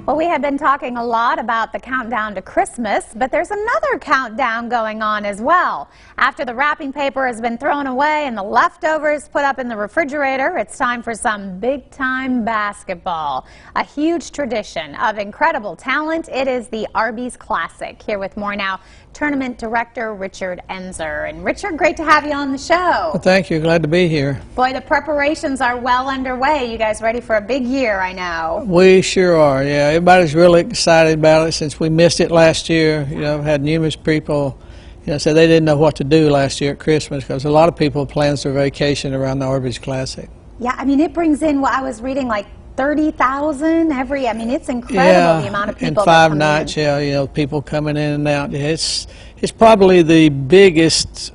Well, we have been talking a lot about the countdown to Christmas, but there's another countdown going on as well. After the wrapping paper has been thrown away and the leftovers put up in the refrigerator, it's time for some big-time basketball. A huge tradition of incredible talent. It is the Arby's Classic. Here with more now, Tournament Director Richard Ensor. And Richard, great to have you on the show. Well, thank you. Glad to be here. Boy, the preparations are well underway. You guys ready for a big year, I know. We sure are, yeah. Everybody's really excited about it since we missed it last year. You know, I've had numerous people, say they didn't know what to do last year at Christmas because a lot of people plans their vacation around the Arby's Classic. Yeah, I mean, it brings in, I was reading, like 30,000 every, I mean, it's incredible the amount of people in 5 nights, people coming in and out. It's probably the biggest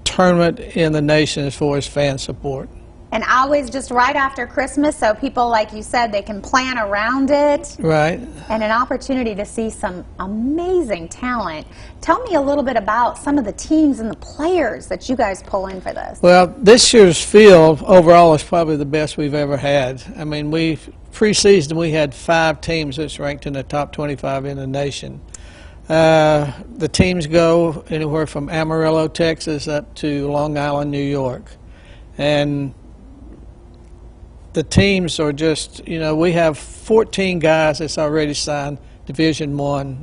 tournament in the nation as far as fan support. And always just right after Christmas, so people, like you said, they can plan around it. Right. And an opportunity to see some amazing talent. Tell me a little bit about some of the teams and the players that you guys pull in for this. Well, this year's field overall is probably the best we've ever had. I mean, pre-season we had 5 teams that's ranked in the top 25 in the nation. The teams go anywhere from Amarillo, Texas, up to Long Island, New York. And the teams are just, we have 14 guys that's already signed Division I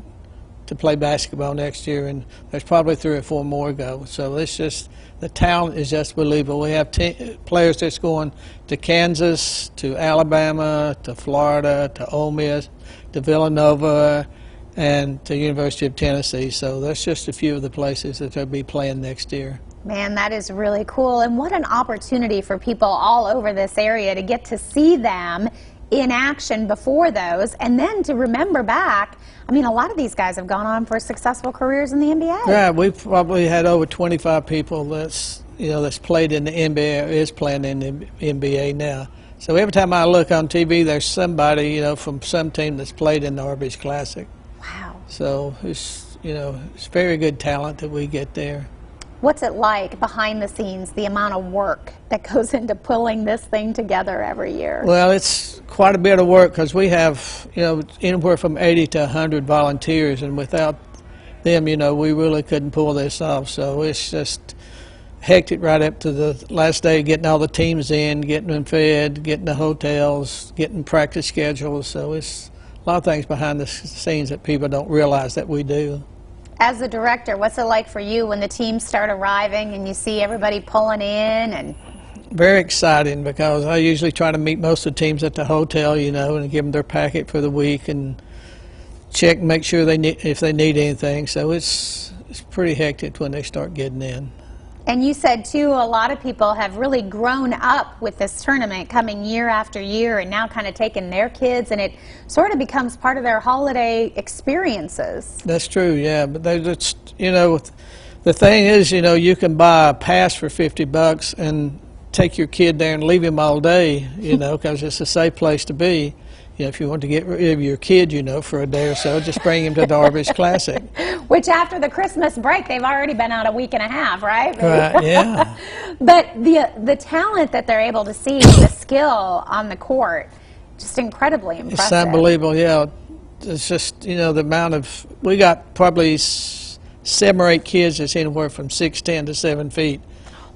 to play basketball next year, and there's probably 3 or 4 more go. So it's just, the talent is just believable. We have players that's going to Kansas, to Alabama, to Florida, to Ole Miss, to Villanova, and to University of Tennessee. So that's just a few of the places that they'll be playing next year. Man, that is really cool, and what an opportunity for people all over this area to get to see them in action before those, and then to remember back. I mean, a lot of these guys have gone on for successful careers in the NBA. Yeah, we've probably had over 25 people that's played in the NBA or is playing in the NBA now. So every time I look on TV, there's somebody from some team that's played in the Arby's Classic. Wow. So it's very good talent that we get there. What's it like behind the scenes, the amount of work that goes into pulling this thing together every year? Well, it's quite a bit of work because we have, anywhere from 80 to 100 volunteers, and without them, we really couldn't pull this off. So it's just hectic right up to the last day, getting all the teams in, getting them fed, getting the hotels, getting practice schedules. So it's a lot of things behind the scenes that people don't realize that we do. As a director, what's it like for you when the teams start arriving and you see everybody pulling in? And very exciting, because I usually try to meet most of the teams at the hotel, and give them their packet for the week and check and make sure if they need anything. So it's pretty hectic when they start getting in. And you said, too, a lot of people have really grown up with this tournament, coming year after year, and now kind of taking their kids, and it sort of becomes part of their holiday experiences. That's true, yeah. But they just, the thing is, you can buy a pass for $50 and take your kid there and leave him all day, because it's a safe place to be. If you want to get rid of your kid, for a day or so, just bring him to the Arby's Classic. Which after the Christmas break, they've already been out a week and a half, right? Right, yeah. But the talent that they're able to see, the skill on the court, just incredibly impressive. It's unbelievable, yeah. It's just, the amount of, we got probably 7 or 8 kids that's anywhere from 6'10" to 7 feet.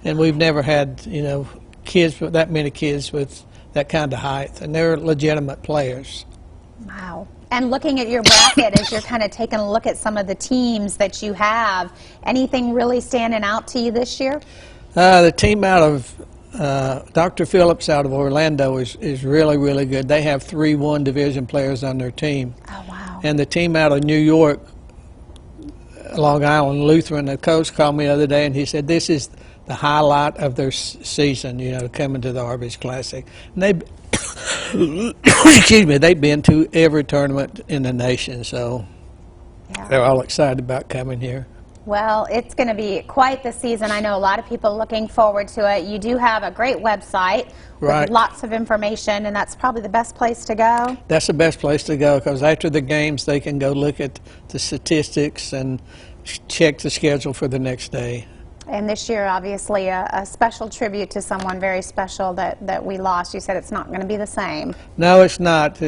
And we've never had, that many kids with that kind of height, and they're legitimate players. Wow. And looking at your bracket, as you're kind of taking a look at some of the teams that you have, anything really standing out to you this year? The team out of Dr. Phillips out of Orlando is really, really good. They have 3 1 division players on their team. Oh, wow. And the team out of New York, Long Island Lutheran, the coach called me the other day and he said, this is the highlight of their season, coming to the Arby's Classic. And they've been to every tournament in the nation, so they're all excited about coming here. Well, it's going to be quite the season. I know a lot of people looking forward to it. You do have a great website with lots of information, and that's probably the best place to go. That's the best place to go, because after the games they can go look at the statistics and check the schedule for the next day. And this year, obviously, a special tribute to someone very special that we lost. You said it's not going to be the same. No, it's not.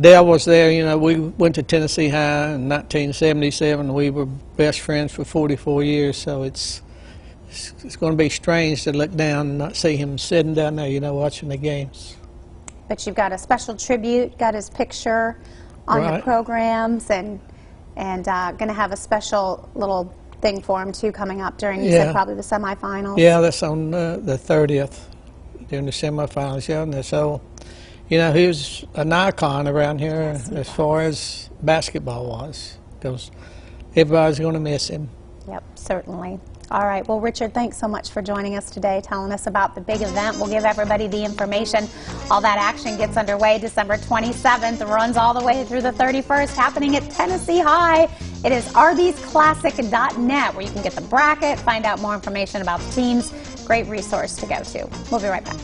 Dale was there. You know, we went to Tennessee High in 1977. We were best friends for 44 years, so it's going to be strange to look down and not see him sitting down there, you know, watching the games. But you've got a special tribute, got his picture on the programs, and going to have a special little thing for him too coming up during, you said, probably the semifinals. Yeah, that's on the 30th during the semifinals. Yeah, and so, you know, he was an icon around here as far as basketball was, because everybody's going to miss him. Yep, certainly. All right. Well, Richard, thanks so much for joining us today, telling us about the big event. We'll give everybody the information. All that action gets underway December 27th, runs all the way through the 31st, happening at Tennessee High. It is arbysclassic.net, where you can get the bracket, find out more information about the teams. Great resource to go to. We'll be right back.